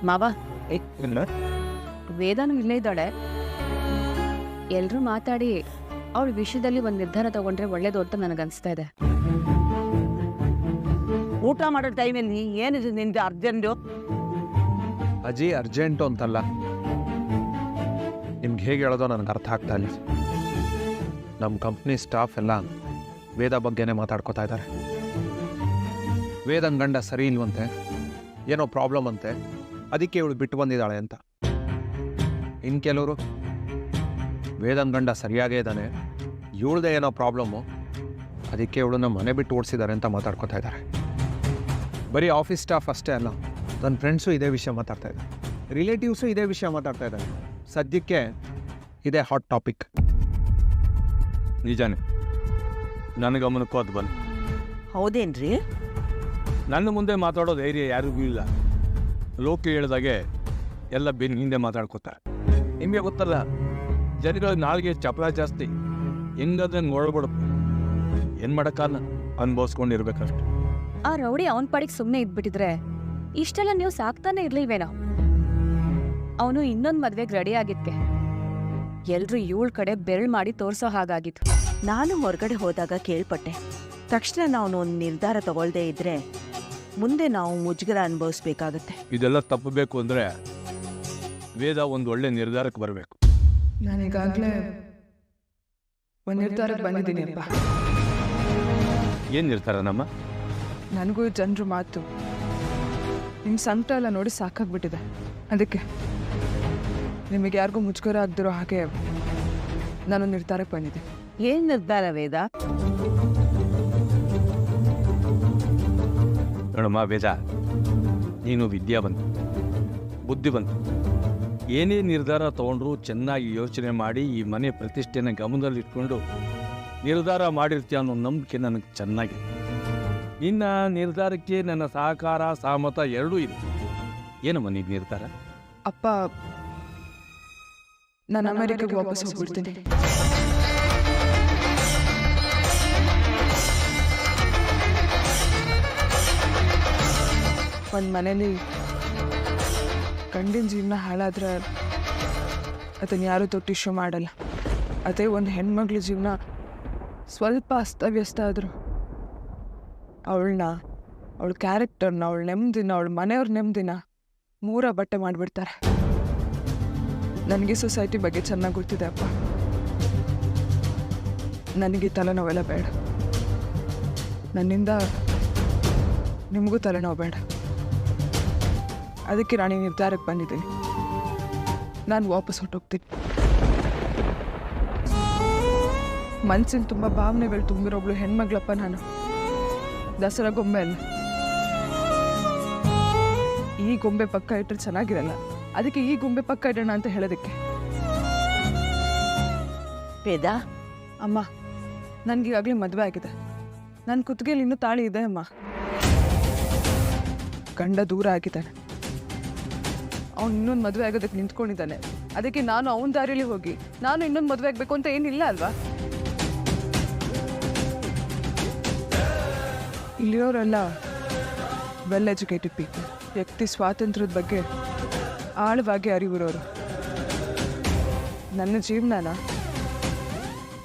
ಮಾವ ಇಲ್ಲ ವೇದಾನು ಇಲ್ಲೇ ಇದ್ದಾಳೆ. ಎಲ್ರೂ ಮಾತಾಡಿ ಅವಳ ವಿಷಯದಲ್ಲಿ ಒಂದು ನಿರ್ಧಾರ ತಗೊಂಡ್ರೆ ಒಳ್ಳೇದು ಅಂತ ನನಗನ್ಸ್ತಾ ಇದೆ. ಊಟ ಮಾಡೋ ಟೈಮಲ್ಲಿ ಏನಿದೆ ನಿಂದು ಅರ್ಜೆಂಟು? ಅಜ್ಜಿ ಅರ್ಜೆಂಟು ಅಂತಲ್ಲ, ನಿಮ್ಗೆ ಹೇಗೆ ಹೇಳೋದೋ ನನಗೆ ಅರ್ಥ ಆಗ್ತಾ ಇಲ್ಲ. ನಮ್ಮ ಕಂಪ್ನಿ ಸ್ಟಾಫ್ ಎಲ್ಲ ವೇದ ಬಗ್ಗೆನೇ ಮಾತಾಡ್ಕೋತಾ ಇದ್ದಾರೆ. ವೇದನ್ ಗಂಡ ಸರಿ ಇಲ್ವಂತೆ, ಏನೋ ಪ್ರಾಬ್ಲಮ್ ಅಂತೆ, ಅದಕ್ಕೆ ಇವಳು ಬಿಟ್ಟು ಬಂದಿದ್ದಾಳೆ ಅಂತ. ಇನ್ನು ಕೆಲವರು ವೇದನ್ ಗಂಡ ಸರಿಯಾಗೇ ಇದ್ದಾನೆ, ಇವಳದೇ ಏನೋ ಪ್ರಾಬ್ಲಮ್ಮು, ಅದಕ್ಕೆ ಇವಳನ್ನ ಮನೆ ಬಿಟ್ಟು ಓಡಿಸಿದ್ದಾರೆ ಅಂತ ಮಾತಾಡ್ಕೋತಾ ಇದ್ದಾರೆ. ಬರೀ ಆಫೀಸ್ ಸ್ಟಾಫ್ ಅಷ್ಟೇ ಅಲ್ಲ, ನನ್ನ ಫ್ರೆಂಡ್ಸು ಇದೇ ವಿಷಯ ಮಾತಾಡ್ತಾ ಇದ್ದಾರೆ, ರಿಲೇಟಿವ್ಸು ಇದೇ ವಿಷಯ ಮಾತಾಡ್ತಾ ಇದ್ದಾರೆ. ಸದ್ಯಕ್ಕೆ ಇದೇ ಹಾಟ್ ಟಾಪಿಕ್. ನಿಜಾನೇ, ನನ್ನ ಗಮನಕ್ಕೂ ಅದು ಬಂದು. ಹೌದೇನ್ರಿ? ನನ್ನ ಮುಂದೆ ಮಾತಾಡೋ ಧೈರ್ಯ ಯಾರಿಗೂ ಇಲ್ಲ. ಲೋಕ ಹೇಳಿದಾಗೆ ಎಲ್ಲ ಬೆನ್ನು ಹಿಂದೆ ಮಾತಾಡ್ಕೋತಾರೆ. ನಿಮಗೆ ಗೊತ್ತಲ್ಲ, ಜನಗಳ ನಾಲ್ಗೆ ಚಪಲ ಜಾಸ್ತಿ, ಹೆಂಗಾದ್ರೆ ನೋಡ್ಬಿಡುತ್ತೆ. ಏನು ಮಾಡೋಕ್ಕಲ್ಲ, ಅನುಭವಿಸ್ಕೊಂಡಿರ್ಬೇಕಷ್ಟೆ. ಆ ರೌಡಿ ಅವನ ಪಾಡಿಗೆ ಸುಮ್ಮನೆ ಇದ್ಬಿಟ್ಟಿದ್ರೆ ಇಷ್ಟೆಲ್ಲ ನೀವು ಸಾಕ್ತಾನೆ ಇರ್ಲಿಲ್ವೇನೋ. ಅವನು ಇನ್ನೊಂದು ಮದ್ವೆಗೆ ರೆಡಿ ಆಗಿದ್ಕೆ ಎಲ್ರೂ ಇವಳ ಕಡೆ ಬೆರಳು ಮಾಡಿ ತೋರ್ಸೋ ಹಾಗಾಗಿತ್ತು. ನಾನು ಹೊರಗಡೆ ಹೋದಾಗ ಕೇಳ್ಪಟ್ಟೆ. ತಕ್ಷಣ ನಾವು ಒಂದು ನಿರ್ಧಾರ ತಗೊಳ್ದೇ ಇದ್ರೆ ಮುಂದೆ ನಾವು ಮುಜುಗರ ಅನುಭವಿಸ್ಬೇಕಾಗತ್ತೆ. ಇದೆಲ್ಲ ತಪ್ಪಬೇಕು ಅಂದರೆ ವೇದ ಒಂದು ಒಳ್ಳೆ ನಿರ್ಧಾರಕ್ಕೆ ಬರಬೇಕು. ನಾನೀಗಾಗಲೇ ಒಂದು ನಿರ್ಧಾರಕ್ಕೆ ಬಂದಿದ್ದೀನಿ ಅಪ್ಪ. ಏನು ನಿರ್ಧಾರ ನಮ್ಮ? ನನಗೂ ಜನರು ಮಾತು, ನಿಮ್ಮ ಸಂಕಟ ಎಲ್ಲ ನೋಡಿ ಸಾಕಾಗ್ಬಿಟ್ಟಿದೆ. ಅದಕ್ಕೆ ನಿಮಗೆ ಯಾರಿಗೂ ಮುಜುಗರ ಆಗದಿರೋ ಹಾಗೆ ನಾನು ನಿರ್ಧಾರಕ್ಕೆ ಬಂದಿದ್ದೆ. ಏನ್ ನಿರ್ಧಾರ ವೇದ? ನೋಡಮ್ಮ ವೇದ, ನೀನು ವಿದ್ಯಾವಂತ, ಬುದ್ಧಿವಂತ. ಏನೇ ನಿರ್ಧಾರ ತಗೊಂಡ್ರು ಚೆನ್ನಾಗಿ ಯೋಚನೆ ಮಾಡಿ ಈ ಮನೆ ಪ್ರತಿಷ್ಠೆನ ಗಮನದಲ್ಲಿಟ್ಕೊಂಡು ನಿರ್ಧಾರ ಮಾಡಿರ್ತೀಯ ಅನ್ನೋ ನಂಬಿಕೆ ನನಗೆ ಚೆನ್ನಾಗಿದೆ. ನಿನ್ನ ನಿರ್ಧಾರಕ್ಕೆ ನನ್ನ ಸಹಕಾರ ಸಹಮತ ಎರಡೂ ಇದೆ. ಏನಮ್ಮ ನಿನ್ನ ನಿರ್ಧಾರ? ಅಪ್ಪ, ನಾನು ಅಮೆರಿಕಾಗೆ ವಾಪಸ್ ಹೋಗ್ಬಿಡ್ತೀನಿ. ಒಂದು ಮನೇಲಿ ಗಂಡಿನ ಜೀವನ ಹಾಳಾದ್ರೆ ಅದನ್ನು ಯಾರೂ ತೊಟ್ಟಿಶು ಮಾಡಲ್ಲ. ಅದೇ ಒಂದು ಹೆಣ್ಮಗಳ ಜೀವನ ಸ್ವಲ್ಪ ಅಸ್ತವ್ಯಸ್ತ ಆದರೂ ಅವಳನ್ನ, ಅವಳ ಕ್ಯಾರೆಕ್ಟರ್ನ, ಅವಳ ನೆಮ್ಮದಿನ, ಅವಳ ಮನೆಯವ್ರ ನೆಮ್ಮದಿನ ಮೂರ ಬಟ್ಟೆ ಮಾಡಿಬಿಡ್ತಾರೆ. ನನಗೆ ಸೊಸೈಟಿ ಬಗ್ಗೆ ಚೆನ್ನಾಗಿ ಗೊತ್ತಿದೆ ಅಪ್ಪ. ನನಗೆ ತಲೆನೋವೆಲ್ಲ ಬೇಡ. ನನ್ನಿಂದ ನಿಮಗೂ ತಲೆನೋವು ಬೇಡ. ಅದಕ್ಕೆ ನಾನು ಈ ನಿರ್ಧಾರಕ್ಕೆ ಬಂದಿದ್ದೀನಿ. ನಾನು ವಾಪಸ್ ಹೊರಟೋಗ್ತೀನಿ. ಮನಸ್ಸಿನ ತುಂಬ ಭಾವನೆಗಳು ತುಂಬಿರೋಬ್ಳು ಹೆಣ್ಮಗಳಪ್ಪ ನಾನು. ದಸರಾ ಗೊಂಬೆ ಅಲ್ಲ. ಈ ಗೊಂಬೆ ಪಕ್ಕ ಇಟ್ಟರೆ ಚೆನ್ನಾಗಿರಲ್ಲ, ಅದಕ್ಕೆ ಈ ಗೊಂಬೆ ಪಕ್ಕ ಇಡೋಣ ಅಂತ ಹೇಳೋದಕ್ಕೆ. ವೇದ, ಅಮ್ಮ, ನನಗೀಗಾಗಲೇ ಮದುವೆ ಆಗಿದೆ. ನನ್ನ ಕುತ್ತಿಗೆಯಲ್ಲಿ ಇನ್ನೂ ತಾಳಿ ಇದೆ ಅಮ್ಮ. ಗಂಡ ದೂರ ಆಗಿದ್ದಾನೆ. ಅವ್ನು ಇನ್ನೊಂದು ಮದುವೆ ಆಗೋದಕ್ಕೆ ನಿಂತ್ಕೊಂಡಿದ್ದಾನೆ. ಅದಕ್ಕೆ ನಾನು ಅವನ ದಾರಿಯಲ್ಲಿ ಹೋಗಿ ನಾನು ಇನ್ನೊಂದು ಮದುವೆ ಆಗಬೇಕು ಅಂತ ಏನಿಲ್ಲ ಅಲ್ವಾ? ಇಲ್ಲಿರೋರೆಲ್ಲ ವೆಲ್ ಎಜುಕೇಟೆಡ್ ಪೀಪಲ್, ವ್ಯಕ್ತಿ ಸ್ವಾತಂತ್ರ್ಯದ ಬಗ್ಗೆ ಆಳವಾಗಿ ಅರಿವಿರೋರು. ನನ್ನ ಜೀವನನ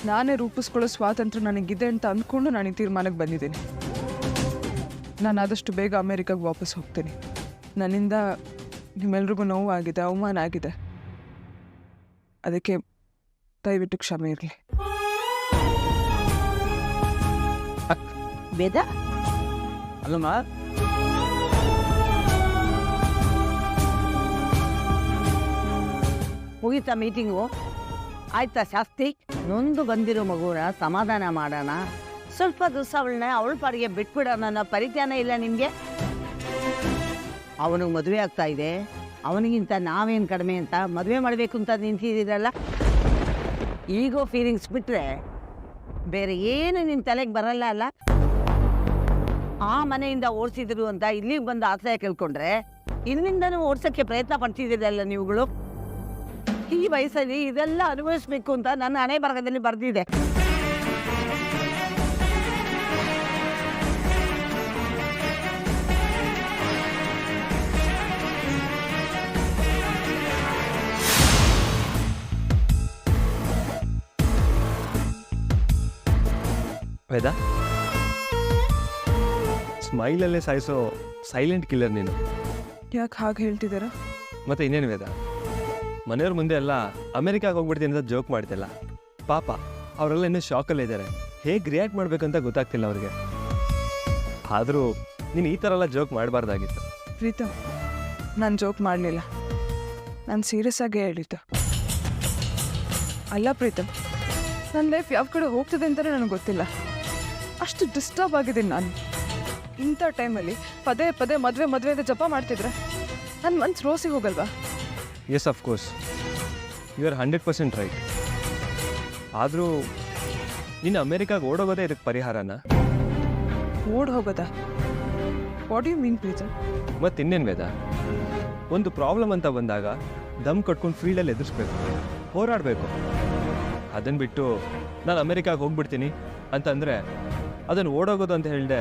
ನಾನೇ ರೂಪಿಸ್ಕೊಳ್ಳೋ ಸ್ವಾತಂತ್ರ್ಯ ನನಗಿದೆ ಅಂತ ಅಂದ್ಕೊಂಡು ನಾನು ಈ ತೀರ್ಮಾನಕ್ಕೆ ಬಂದಿದ್ದೀನಿ. ನಾನು ಆದಷ್ಟು ಬೇಗ ಅಮೇರಿಕಾಗೆ ವಾಪಸ್ ಹೋಗ್ತೀನಿ. ನನ್ನಿಂದ ನಿಮ್ಮೆಲ್ರಿಗೂ ನೋವಾಗಿದೆ, ಅವಮಾನ ಆಗಿದೆ. ಅದಕ್ಕೆ ದಯವಿಟ್ಟು ಕ್ಷಮೆ ಇರಲಿ. ವೇದ, ಅಲ್ಲಮ್ಮ, ಮುಗೀತಾ ಮೀಟಿಂಗು? ಆಯ್ತಾ ಶಾಸ್ತಿ? ನೊಂದು ಬಂದಿರೋ ಮಗುನ ಸಮಾಧಾನ ಮಾಡೋಣ. ಸ್ವಲ್ಪ ದಿವಸ ಅವಳನ್ನ ಅವಳ ಪಾಡಿಗೆ ಬಿಟ್ಬಿಡೋಣ ಅನ್ನೋ ಪರಿಜ್ಞಾನ ಇಲ್ಲ ನಿಮಗೆ? ಅವನಿಗೆ ಮದುವೆ ಆಗ್ತಾ ಇದೆ, ಅವನಿಗಿಂತ ನಾವೇನು ಕಡಿಮೆ ಅಂತ ಮದುವೆ ಮಾಡಬೇಕು ಅಂತ ನಿಂತಿದ್ದೀರಲ್ಲ. ಈಗೋ ಫೀಲಿಂಗ್ಸ್ ಬಿಟ್ಟರೆ ಬೇರೆ ಏನು ನಿಮ್ಮ ತಲೆಗೆ ಬರಲ್ಲ ಅಲ್ಲ. ಆ ಮನೆಯಿಂದ ಓಡಿಸಿದ್ರು ಅಂತ ಇಲ್ಲಿಗೆ ಬಂದು ಆಶ್ರಯ ಕೇಳ್ಕೊಂಡ್ರೆ ಇಲ್ಲಿಂದನೂ ಓಡಿಸೋಕ್ಕೆ ಪ್ರಯತ್ನ ಪಡ್ತಿದ್ದೀರಲ್ಲ ನೀವುಗಳು. ಈ ವಯಸ್ಸಲ್ಲಿ ಇದೆಲ್ಲ ಅನುಭವಿಸ್ಬೇಕು ಅಂತ ನನ್ನ ಹಣೆ ಬರಹದಲ್ಲಿ ಬರೆದಿದೆ. ವೇದ, ಸ್ಮೈಲಲ್ಲೇ ಸಾಯಿಸೋ ಸೈಲೆಂಟ್ ಕಿಲ್ಲರ್ ನೀನು. ಯಾಕೆ ಹಾಗೆ ಹೇಳ್ತಿದ್ದೀರಾ? ಮತ್ತೆ ಇನ್ನೇನು ವೇದ, ಮನೆಯವ್ರ ಮುಂದೆ ಎಲ್ಲ ಅಮೆರಿಕಾಗೆ ಹೋಗ್ಬಿಡ್ತೀನಿ ಅಂತ ಜೋಕ್ ಮಾಡ್ತಿಲ್ಲ. ಪಾಪ ಅವರೆಲ್ಲ ಇನ್ನೂ ಶಾಕಲ್ಲೇ ಇದ್ದಾರೆ, ಹೇಗೆ ರಿಯಾಕ್ಟ್ ಮಾಡಬೇಕಂತ ಗೊತ್ತಾಗ್ತಿಲ್ಲ ಅವ್ರಿಗೆ. ಆದರೂ ನೀನು ಈ ಥರ ಎಲ್ಲ ಜೋಕ್ ಮಾಡಬಾರ್ದಾಗಿತ್ತು. ಪ್ರೀತಮ್, ನಾನು ಜೋಕ್ ಮಾಡಲಿಲ್ಲ, ನಾನು ಸೀರಿಯಸ್ ಆಗೇ ಹೇಳಿದ್ದು. ಅಲ್ಲ ಪ್ರೀತಮ್, ನನ್ನ ಲೈಫ್ ಯಾವ ಕಡೆ ಹೋಗ್ತದೆ ಅಂತಲೇ ನನಗೆ ಗೊತ್ತಿಲ್ಲ. ಅಷ್ಟು ಡಿಸ್ಟರ್ಬ್ ಆಗಿದ್ದೀನಿ ನಾನು. ಇಂಥ ಟೈಮಲ್ಲಿ ಪದೇ ಪದೇ ಮದುವೆ ಅಂತ ಜಪ ಮಾಡ್ತಿದ್ರೆ ನನ್ನ ಮನ್ಸು ರೋಸಿಗೆ ಹೋಗಲ್ವಾ? Yes, of course you are 100% right. ಆದರೂ ನೀನು ಅಮೆರಿಕಾಗೆ ಓಡೋಗೋದೇ ಇದಕ್ಕೆ ಪರಿಹಾರನ? ಓಡ್ ಹೋಗೋದಾ? What you mean Pritam? ಮತ್ತು ಇನ್ನೇನು ವೇದ, ಒಂದು ಪ್ರಾಬ್ಲಮ್ ಅಂತ ಬಂದಾಗ ದಮ್ ಕಟ್ಕೊಂಡು ಫೀಲ್ಡಲ್ಲಿ ಎದುರಿಸ್ಬೇಕು, ಹೋರಾಡಬೇಕು. ಅದನ್ನು ಬಿಟ್ಟು ನಾನು ಅಮೆರಿಕಾಗೆ ಹೋಗ್ಬಿಡ್ತೀನಿ ಅಂತಂದರೆ ಅದನ್ನು ಓಡೋಗೋದು ಅಂತ ಹೇಳಿದೆ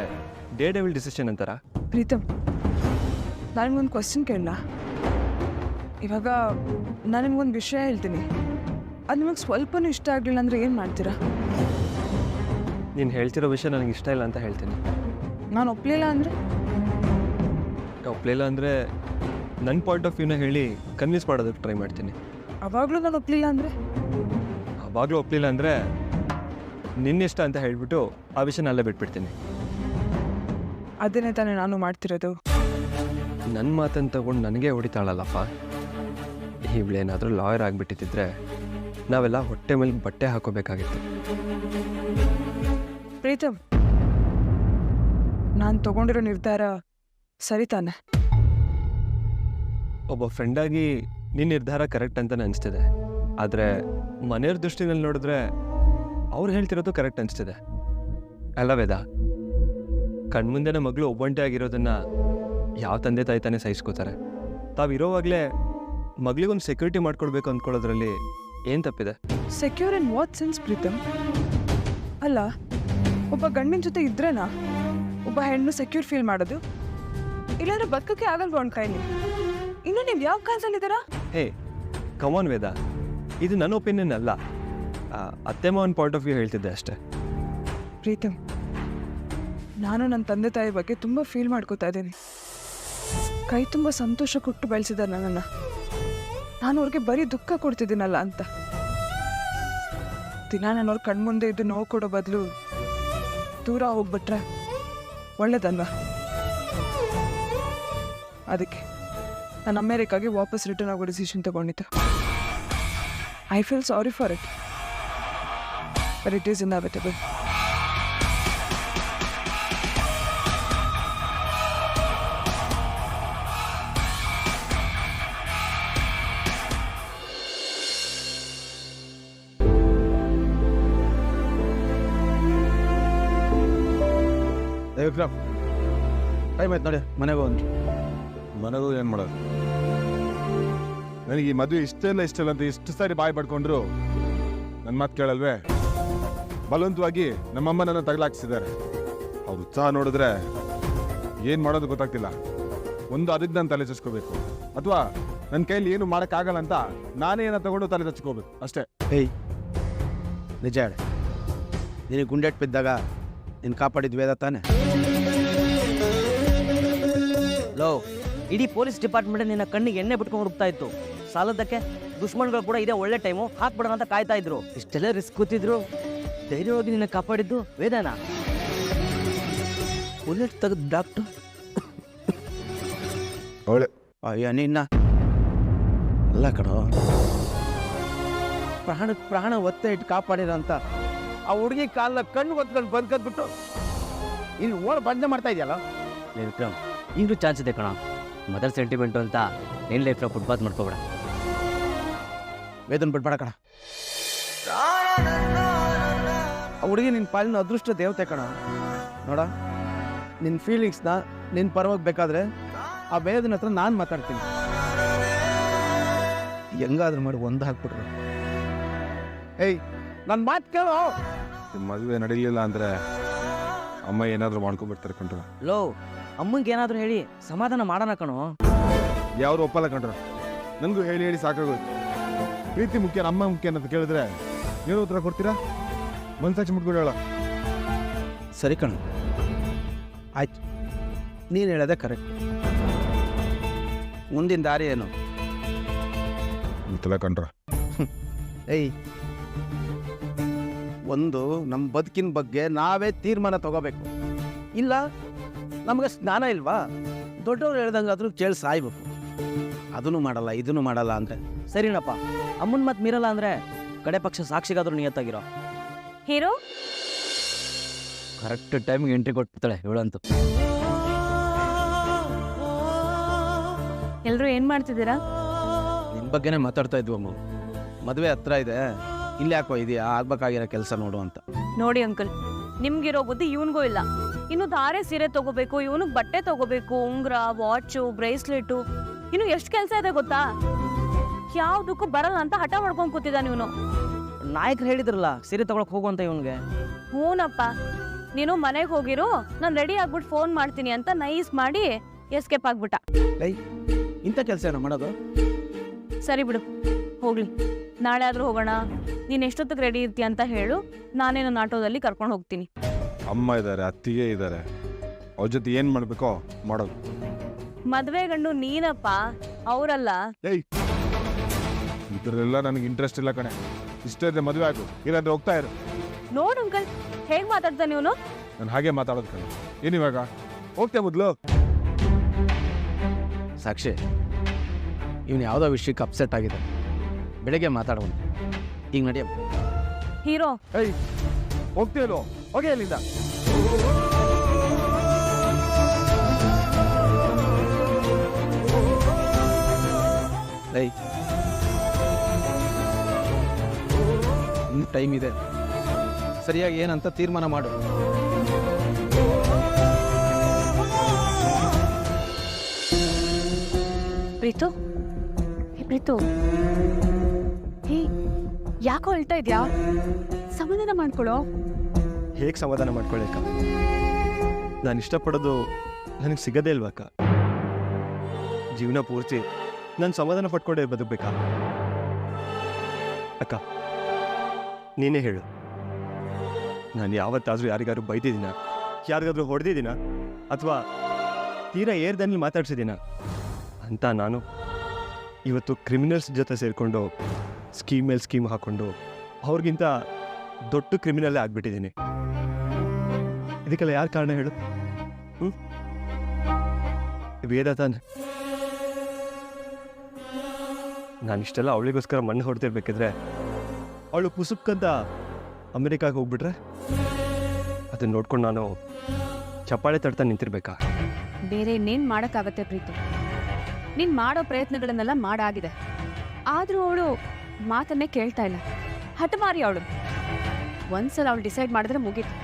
ಡೇ ಡೆವಿಲ್ ಡಿಸಿಷನ್ ಅಂತಾರ? ಪ್ರೀತಮ್, ನನಗೊಂದು ಕ್ವಶನ್ ಕೇಳಲ್ಲ? ಇವಾಗ ನಾನು ನಿಮ್ಗೊಂದು ವಿಷಯ ಹೇಳ್ತೀನಿ, ಅದು ನಿಮಗೆ ಸ್ವಲ್ಪನೂ ಇಷ್ಟ ಆಗಲಿಲ್ಲ ಅಂದರೆ ಏನು ಮಾಡ್ತೀರಾ? ನೀನು ಹೇಳ್ತಿರೋ ವಿಷಯ ನನಗೆ ಇಷ್ಟ ಇಲ್ಲ ಅಂತ ಹೇಳ್ತೀನಿ. ನಾನು ಒಪ್ಪಲಿಲ್ಲ ಅಂದರೆ? ಒಪ್ಪಲಿಲ್ಲ ಅಂದರೆ ನನ್ನ ಪಾಯಿಂಟ್ ಆಫ್ ವ್ಯೂನ ಹೇಳಿ ಕನ್ವಿನ್ಸ್ ಮಾಡೋದಕ್ಕೆ ಟ್ರೈ ಮಾಡ್ತೀನಿ. ಅವಾಗಲೂ ನಾನು ಒಪ್ಪಲಿಲ್ಲ ಅಂದರೆ? ಅವಾಗಲೂ ಒಪ್ಪಲಿಲ್ಲ ಅಂದರೆ ನಿನ್ನಿಷ್ಟ ಅಂತ ಹೇಳಿಬಿಟ್ಟು ಆ ವಿಷಯನ ಅಲ್ಲೇ ಬಿಟ್ಬಿಡ್ತೀನಿ. ಅದನ್ನೇ ತಾನೇ ನಾನು ಮಾಡ್ತಿರೋದು. ನನ್ನ ಮಾತನ್ನು ತಗೊಂಡು ನನಗೆ ಹೊಡಿತಾಳಲ್ಲಪ್ಪ. ಇವಳೇನಾದರೂ ಲಾಯರ್ ಆಗಿಬಿಟ್ಟಿದ್ರೆ ನಾವೆಲ್ಲ ಹೊಟ್ಟೆ ಮೇಲೆ ಬಟ್ಟೆ ಹಾಕೋಬೇಕಾಗಿತ್ತು. ಪ್ರೀತಮ್, ನಾನು ತಗೊಂಡಿರೋ ನಿರ್ಧಾರ ಸರಿ ತಾನೆ? ಒಬ್ಬ ಫ್ರೆಂಡಾಗಿ ನಿನ್ನ ನಿರ್ಧಾರ ಕರೆಕ್ಟ್ ಅಂತ ಅನಿಸ್ತಿದೆ. ಆದರೆ ಮನೆಯವ್ರ ದೃಷ್ಟಿನಲ್ಲಿ ನೋಡಿದ್ರೆ ಅವ್ರು ಹೇಳ್ತಿರೋದು ಕರೆಕ್ಟ್ ಅನಿಸ್ತಿದೆ. ಅಲ್ಲ ವೇದ, ಕಣ್ಮುಂದೆನ ಮಗಳು ಒಬ್ಬಂಟೆ ಆಗಿರೋದನ್ನು ಯಾವ ತಂದೆ ತಾಯಿ ತಾನೇ ಸಹಿಸ್ಕೋತಾರೆ? ತಾವಿರೋವಾಗಲೇ ಮಗಳಿಗೊಂದು ಸೆಕ್ಯೂರಿಟಿ ಮಾಡ್ಕೊಡ್ಬೇಕು ಅಂದ್ಕೊಳ್ಳೋದ್ರಲ್ಲಿ ಏನು ತಪ್ಪಿದೆ? Secure in what sense Preetham? ಅಲ್ಲ, ಒಬ್ಬ ಗಂಡಿನ ಜೊತೆ ಇದ್ರೇನಾ ಒಬ್ಬ ಹೆಣ್ಣು ಸೆಕ್ಯೂರ್ ಫೀಲ್ ಮಾಡೋದು? ಇಲ್ಲಾಂದ್ರೆ ಬದುಕಕ್ಕೆ ಆಗಲ್ವಾ ಒಂದು ಕೈಲಿ? ಇನ್ನು ನೀವು ಯಾವ ಕಾಲದಲ್ಲಿದ್ದೀರಾ? ಹೇ ಕಮಾನ್ ವೇದ, ಇದು ನನ್ನ ಒಪಿನಿಯನ್ ಅಲ್ಲ, ಅತ್ತೆ ಮಾವನ ಪಾಯಿಂಟ್ ಆಫ್ ವ್ಯೂ ಹೇಳ್ತಿದ್ದೆ ಅಷ್ಟೇ. ಪ್ರೀತಮ್, ನಾನು ನನ್ನ ತಂದೆ ತಾಯಿ ಬಗ್ಗೆ ತುಂಬ ಫೀಲ್ ಮಾಡ್ಕೋತಾ ಇದ್ದೀನಿ. ಕೈ ತುಂಬ ಸಂತೋಷ ಕೊಟ್ಟು ಬೆಳೆಸಿದ್ದಾರೆ ನನ್ನನ್ನು. ನಾನು ಅವ್ರಿಗೆ ಬರೀ ದುಃಖ ಕೊಡ್ತಿದ್ದೀನಲ್ಲ ಅಂತ. ದಿನ ನಾನು ಅವ್ರ ಕಣ್ಮುಂದೆ ಇದ್ದು ನೋವು ಕೊಡೋ ಬದಲು ದೂರ ಹೋಗ್ಬಿಟ್ರೆ ಒಳ್ಳೇದಲ್ವಾ? ಅದಕ್ಕೆ ನಾನು ಅಮೇರಿಕಾಗೆ ವಾಪಸ್ ರಿಟರ್ನ್ ಆಗೋ ಡಿಸಿಷನ್ ತಗೊಂಡಿದ್ದು. I feel sorry for it, but it is inevitable. Vikram, time ಆಯ್ತು ನೋಡಿ, ಮನೆಗೆ ಹೋಗಿ. ಮನೆಗೂ ಏನು ಮಾಡೋದು? ನನಗೆ ಈ ಮದುವೆ ಇಷ್ಟ ಇಲ್ಲ ಅಂತ ಇಷ್ಟು ಸಾರಿ ಬಾಯಿ ಪಡ್ಕೊಂಡ್ರು ನನ್ನ ಮಾತು ಕೇಳಲ್ವೇ? ಬಲವಂತವಾಗಿ ನಮ್ಮಮ್ಮ ನನ್ನ ತಗಲಾಕ್ಸಿದ್ದಾರೆ. ಅವ್ರ ಉತ್ಸಾಹ ನೋಡಿದ್ರೆ ಏನು ಮಾಡೋದು ಗೊತ್ತಾಗ್ತಿಲ್ಲ. ಒಂದು ಅದಕ್ಕೆ ನಾನು ತಲೆ ಚಚ್ಕೋಬೇಕು, ಅಥವಾ ನನ್ನ ಕೈಲಿ ಏನು ಮಾಡೋಕ್ಕಾಗಲ್ಲ ಅಂತ ನಾನೇ ಏನೋ ತಗೊಂಡು ತಲೆ ಚಚ್ಕೋಬೇಕು ಅಷ್ಟೇ. ಹೇಯ್, ನಿಜ ಹೇಳಿ, ನಿನಗೆ ಗುಂಡೆಟ್ ಬಿದ್ದಾಗ ನಿನ್ನ ಕಾಪಾಡಿದ ವೇದ ತಾನೆ? ಲೋ, ಇಡೀ ಪೊಲೀಸ್ ಡಿಪಾರ್ಟ್ಮೆಂಟ್ ನಿನ್ನ ಕಣ್ಣಿಗೆ ಎಣ್ಣೆ ಬಿಟ್ಕೊಂಡು ಹುಡುಕ್ತಾ ಇತ್ತು. ಸಾಲದಕ್ಕೆ ದುಶ್ಮನ್ಗಳು ಕೂಡ ಇದೇ ಒಳ್ಳೆ ಟೈಮು ಹಾಕ್ಬಿಡೋಣ ಅಂತ ಕಾಯ್ತಾ ಇದ್ರು. ಇಷ್ಟೆಲ್ಲ ರಿಸ್ಕ್ ಗೊತ್ತಿದ್ರು ಧೈರ್ಯವಾಗಿ ನಿನ್ನ ಕಾಪಾಡಿದ್ದು ವೇದನಾ? ಬುಲೆಟ್ ತೆಗೆದು ಡಾಕ್ಟರ್ ಅವಳೆ ಅಯ್ಯ ನಿನ್ನ ಅಲ್ಲ ಕಣೋ, ಪ್ರಾಣ ಒತ್ತೆ ಇಟ್ಟು ಕಾಪಾಡಿರಂತ ಆ ಹುಡುಗಿ ಕಾಲ ಕಣ್ಣು ಒತ್ಕೊಂಡು ಬದುಕದ್ಬಿಟ್ಟು ಇಲ್ಲಿ ಓಡ್ ಬಂದೆ ಮಾಡ್ತಾ ಇದೆಯಲ್ಲ. ವಿಕ್ರಮ್, ಈಗಲೂ ಚಾನ್ಸ್ ಇದೆ ಕಣ. ಮದರ್ ಸೆಂಟಿಮೆಂಟು ಅಂತ ನಿನ್ನ ಲೈಫ್ನ ಫುಟ್ಪಾತ್ ಮಾಡ್ಕೋಬೇಡ. ವೇದನ್ ಬಿಡ್ಬೇಡ ಕಣ. ಆ ಹುಡುಗಿ ನಿನ್ನ ಪಾಲಿನ ಅದೃಷ್ಟ ದೇವತೆ ಕಣ. ನೋಡ, ನಿನ್ನ ಫೀಲಿಂಗ್ಸ್ನ ನಿನ್ನ ಪರವಾಗಿ ಬೇಕಾದ್ರೆ ಆ ವೇದನ ಹತ್ರ ನಾನು ಮಾತಾಡ್ತೀನಿ. ಹೆಂಗಾದ್ರೂ ಮಾಡಿ ಒಂದು ಹಾಕ್ಬಿಟ್ರು. ಏಯ್, ನನ್ನ ಮಾತು ಕೇಳೋ. ಮದುವೆ ನಡೀಲಿಲ್ಲ ಅಂದ್ರೆ ಅಮ್ಮ ಏನಾದರೂ ಮಾಡ್ಕೊಂಡ್ಬಿಡ್ತಾರೆ ಕಂಡ್ರ. ಲೋ, ಅಮ್ಮಂಗೆ ಏನಾದರೂ ಹೇಳಿ ಸಮಾಧಾನ ಮಾಡೋಣ ಕಣೋ. ಯಾರು ಒಪ್ಪಲ್ಲ ಕಂಡ್ರ. ನನಗೂ ಹೇಳಿ ಹೇಳಿ ಸಾಕಾಗೋಯ್ತು. ಪ್ರೀತಿ ಮುಖ್ಯ, ಅಮ್ಮ ಮುಖ್ಯ ಅಂತ ಕೇಳಿದ್ರೆ ಏನು ಉತ್ತರ ಕೊಡ್ತೀರಾ? ಮನ್ಸಾಚಿ ಮುಟ್ಕೊಂಡು ಹೇಳ. ಸರಿ ಕಣ, ಆಯ್ತು, ನೀನು ಹೇಳೋದೇ ಕರೆಕ್ಟ್. ಮುಂದಿನ ದಾರಿ ಏನು? ಗೊತ್ತಿಲ್ಲ ಕಣ್ರ. ಏಯ್, ಒಂದು ನಮ್ಮ ಬದುಕಿನ ಬಗ್ಗೆ ನಾವೇ ತೀರ್ಮಾನ ತಗೋಬೇಕು. ಇಲ್ಲ ನಮಗೆ ಸ್ನಾನ ಇಲ್ವಾ? ದೊಡ್ಡವ್ರು ಹೇಳ್ದಂಗಾದ್ರೂ ಕೇಳಿ ಸಾಯ್ಬೇಕು. ಅದನ್ನು ಮಾಡಲ್ಲ ಇದನ್ನು ಮಾಡಲ್ಲ ಅಂದರೆ ಸರಿನಪ್ಪ, ಅಮ್ಮನ್ ಮತ್ ಮೀರಲ್ಲ ಅಂದ್ರೆ ಕಡೆ ಪಕ್ಷ ಸಾಕ್ಷಿಗಾದ್ರೂ ನಿಯತ್ತಾಗಿರೋ. ಹೀರೋ, ಕರೆಕ್ಟ್ ಟೈಮ್ಗೆ ಎಂಟ್ರಿ ಕೊಟ್ಬಿಡ್ತಾಳೆ ಇವಳಂತೂ. ಎಲ್ರು ಏನ್ ಮಾಡ್ತಿದ್ದೀರಾ? ನಿನ್ನ ಬಗ್ಗೆನೇ ಮಾತಾಡ್ತಾ ಇದ್ವು ಅಮ್ಮ. ಮದುವೆ ಹತ್ರ ಇದೆ, ಇಲ್ಲಿ ಯಾಕೋ ಇದೆಯಾ, ಆಗ್ಬೇಕಾಗಿರೋ ಕೆಲಸ ನೋಡು ಅಂತ. ನೋಡಿ ಅಂಕಲ್, ನಿಮ್ಗಿರೋ ಬುದ್ಧಿ ಇವನ್ಗೂ ಇಲ್ಲ. ಇನ್ನು ಧಾರೆ ಸೀರೆ ತಗೋಬೇಕು, ಇವನಿಗೆ ಬಟ್ಟೆ ತಗೋಬೇಕು, ಉಂಗ್ರ, ವಾಚು, ಬ್ರೇಸ್ಲೆಟು, ಇನ್ನು ಎಷ್ಟು ಕೆಲಸ ಇದೆ ಗೊತ್ತಾ? ಯಾವ್ದಕ್ಕೂ ಬರಲ್ಲ ಅಂತ ಹಠ ಮಾಡ್ಕೊಂಡ್ ಕೂತಿದ್ದಾನೆ ಇವನು. ನಾಯಕರು ಹೇಳಿದ್ರಲ್ಲ ಸೀರೆ ತಗೊಳಕ್ ಹೋಗುವಂತ ಇವನ್ಗೆ. ಹೂನಪ್ಪ, ನೀನು ಮನೆಗೆ ಹೋಗಿರು, ನಾನು ರೆಡಿ ಆಗ್ಬಿಟ್ಟು ಫೋನ್ ಮಾಡ್ತೀನಿ ಅಂತ ನೈಸ್ ಮಾಡಿ ಎಸ್ಕೇಪ್ ಆಗ್ಬಿಟ್ಟ. ಇಂಥ ಕೆಲಸ ಏನೋ ಮಾಡೋದು? ಸರಿ ಬಿಡು, ಹೋಗ್ಲಿ, ನಾಳೆ ಆದ್ರೂ ಹೋಗೋಣ. ನೀನು ಎಷ್ಟೊತ್ತಿಗೆ ರೆಡಿ ಇರ್ತೀಯ ಅಂತ ಹೇಳು, ನಾನೇ ನನ್ನ ಆಟೋದಲ್ಲಿ ಕರ್ಕೊಂಡು ಹೋಗ್ತೀನಿ. ಅಮ್ಮ ಇದ್ದಾರೆ, ಅತ್ತಿಗೆ ಇದ್ದಾರೆ, ಅವ್ರ ಜೊತೆ ಏನು ಮಾಡಬೇಕೋ ಮಾಡೋದು. ಮದ್ವೆ ಗಂಡು ನೀನಪ್ಪ, ಅವರಲ್ಲ. ಏಯ್, ಇದರೆಲ್ಲ ನನಗೆ ಇಂಟ್ರೆಸ್ಟ್ ಇಲ್ಲ ಕಣೆ. ಇಷ್ಟ ಇದ್ರೆ ಮದುವೆ ಆಗು, ಇಲ್ಲಾಂದ್ರೆ ಹೋಗ್ತಾ ಇರು. ನೋಡು ಅಂಕಲ್, ಹೇಗ್ ಮಾತಾಡ್ತಾನೆ ಇವನು. ನಾನು ಹಾಗೆ ಮಾತಾಡೋದು ಕಣೆ. ಏನಿವಾಗ ಹೋಗ್ತೇ ಮೊದಲು? ಸಾಕ್ಷಿ, ಇವನು ಯಾವುದೋ ವಿಷಯಕ್ಕೆ ಅಪ್ಸೆಟ್ ಆಗಿದೆ. ಬೆಳಗ್ಗೆ ಮಾತಾಡೋಣ, ಈಗ ನಡೆಯ. ಹೀರೋ, ಏಯ್, ಹೋಗ್ತೀಯಲ್ಲೋ? ಹೋಗಿ ಅಲ್ಲಿಂದ. ಏಯ್, ಇನ್ನು ಟೈಮ್ ಇದೆ, ಸರಿಯಾಗಿ ಏನಂತ ತೀರ್ಮಾನ ಮಾಡು. ಪ್ರೀತು, ಪ್ರೀತು, ಹೇ, ಯಾಕೋ ಹೇಳ್ತಾ ಇದ್ಯಾ? ಸಮಾಧಾನ ಮಾಡ್ಕೊಳ್ಳೋ. ಹೇಗೆ ಸಮಾಧಾನ ಮಾಡ್ಕೊಳ್ಳಿಕ್ಕ? ನಾನು ಇಷ್ಟಪಡೋದು ನನಗೆ ಸಿಗದೇ ಇಲ್ವಕ್ಕ? ಜೀವನ ಪೂರ್ತಿ ನಾನು ಸಮಾಧಾನ ಪಡ್ಕೊಂಡೇ ಬದುಕಬೇಕಾ? ಅಕ್ಕ, ನೀನೇ ಹೇಳು, ನಾನು ಯಾವತ್ತಾದರೂ ಯಾರಿಗಾದ್ರು ಬೈದಿದ್ದೀನ, ಯಾರಿಗಾದ್ರೂ ಹೊಡೆದಿದ್ದೀನ, ಅಥವಾ ತೀರಾ ಏರ್ದಲ್ಲಿ ಮಾತಾಡ್ಸಿದ್ದೀನ ಅಂತ ನಾನು ಇವತ್ತು ಕ್ರಿಮಿನಲ್ಸ್ ಜೊತೆ ಸೇರಿಕೊಂಡು ಸ್ಕೀಮ್ ಮೇಲೆ ಸ್ಕೀಮ್ ಹಾಕ್ಕೊಂಡು ಅವ್ರಿಗಿಂತ ದೊಡ್ಡ ಕ್ರಿಮಿನಲ್ಲೇ ಆಗ್ಬಿಟ್ಟಿದ್ದೀನಿ. ಇದಕ್ಕೆಲ್ಲ ಯಾರು ಕಾರಣ ಹೇಳು? ವೇದ ತಾನೆ. ನಾನಿಷ್ಟೆಲ್ಲ ಅವಳಿಗೋಸ್ಕರ ಮಣ್ಣು ಹೊಡ್ತಿರ್ಬೇಕಿದ್ರೆ ಅವಳು ಪುಸುಕ್ಕಂತ ಅಮೆರಿಕಾಗೆ ಹೋಗ್ಬಿಟ್ರೆ ಅದನ್ನ ನೋಡ್ಕೊಂಡು ನಾನು ಚಪ್ಪಾಳೆ ತಡ್ತಾ ನಿಂತಿರ್ಬೇಕಾ? ಬೇರೆ ಇನ್ನೇನ್ ಮಾಡಕ್ಕಾಗತ್ತೆ ಪ್ರೀತು? ನೀನ್ ಮಾಡೋ ಪ್ರಯತ್ನಗಳನ್ನೆಲ್ಲ ಮಾಡಾಗಿದೆ, ಆದ್ರೂ ಅವಳು ಮಾತನ್ನೇ ಕೇಳ್ತಾ ಇಲ್ಲ. ಹಠಮಾರಿ ಅವಳು. ಒಂದ್ಸಲ ಅವಳು ಡಿಸೈಡ್ ಮಾಡಿದ್ರೆ ಮುಗೀತು,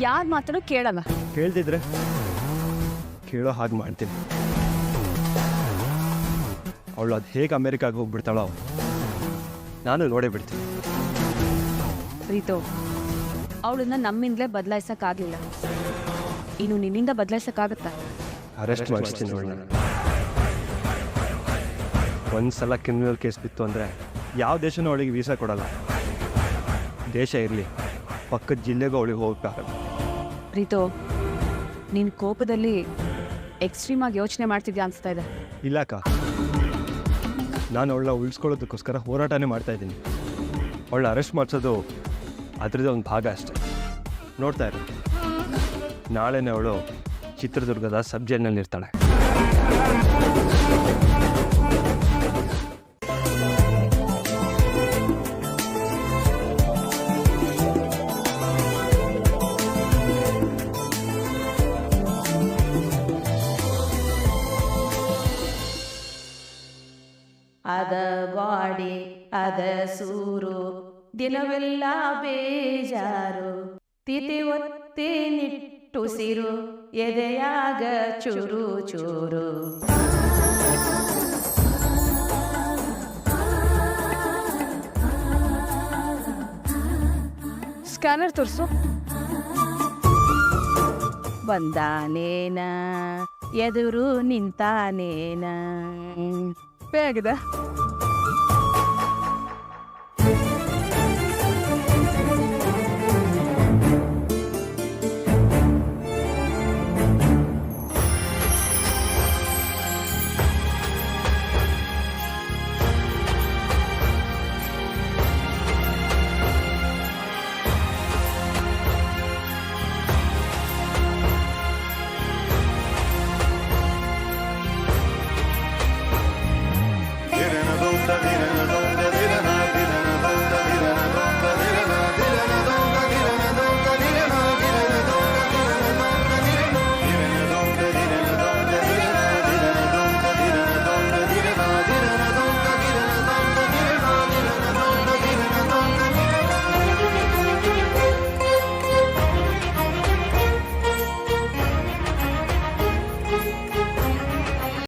ಯಾರ ಮಾತನ್ನು ಕೇಳಲ್ಲ. ಕೇಳ್ದಿದ್ರೆ ಕೇಳೋ ಹಾಗೆ ಮಾಡ್ತೀನಿ. ಅವಳು ಅದು ಹೇಗೆ ಅಮೆರಿಕಾಗೆ ಹೋಗ್ಬಿಡ್ತಾಳೋ ನಾನು ನೋಡೇ ಬಿಡ್ತೀನಿ. ಪ್ರೀತು, ಅವಳನ್ನ ನಮ್ಮಿಂದಲೇ ಬದಲಾಯಿಸಕ್ಕಾಗಲಿಲ್ಲ, ಇನ್ನು ನಿನ್ನಿಂದ ಬದಲಾಯಿಸಕ್ಕಾಗತ್ತಾ? ಅರೆಸ್ಟ್ ಮಾಡಿಸ್ತೀನಿ ಅವಳನ್ನ. ಒಂದ್ಸಲ ಕ್ರಿಮಿನಲ್ ಕೇಸ್ ಬಿತ್ತು ಅಂದರೆ ಯಾವ ದೇಶನೂ ಅವಳಿಗೆ ವೀಸಾ ಕೊಡಲ್ಲ. ದೇಶ ಇರಲಿ, ಪಕ್ಕದ ಜಿಲ್ಲೆಗೂ ಅವಳಿಗೆ ಹೋಗಕ್ಕಾಗಲ್ಲ. ಪ್ರೀತು, ನಿನ್ನ ಕೋಪದಲ್ಲಿ ಎಕ್ಸ್ಟ್ರೀಮ್ ಆಗಿ ಯೋಚನೆ ಮಾಡ್ತಿದ್ಯಾ ಅನಿಸ್ತಾ ಇದೆ. ಇಲ್ಲಕ್ಕ, ನಾನು ಅವಳನ್ನ ಉಳಿಸ್ಕೊಳ್ಳೋದಕ್ಕೋಸ್ಕರ ಹೋರಾಟನೇ ಮಾಡ್ತಾ ಇದ್ದೀನಿ. ಅವಳನ್ನ ಅರೆಸ್ಟ್ ಮಾಡಿಸೋದು ಅದರದ್ದೇ ಒಂದು ಭಾಗ ಅಷ್ಟೆ. ನೋಡ್ತಾ ಇರು, ನಾಳೆನೇ ಅವಳು ಚಿತ್ರದುರ್ಗದ ಸಬ್ ಜೈಲ್ನಲ್ಲಿ ಇರ್ತಾಳೆ. ಅದ ಗಾಡಿ ಅದ ಸೂರು ದಿನವೆಲ್ಲ ಬೇಜಾರು ತಿಥಿ ಒತ್ತಿ ನಿಟ್ಟುಸಿರು ಎದೆಯಾಗ ಚೂರು ಚೂರು. ಸ್ಕ್ಯಾನರ್ ತೋರಿಸು. ಬಂದಾನೇನ ಎದುರು ನಿಂತಾನೇನ. ಪೇ ಆಗಿದೆ.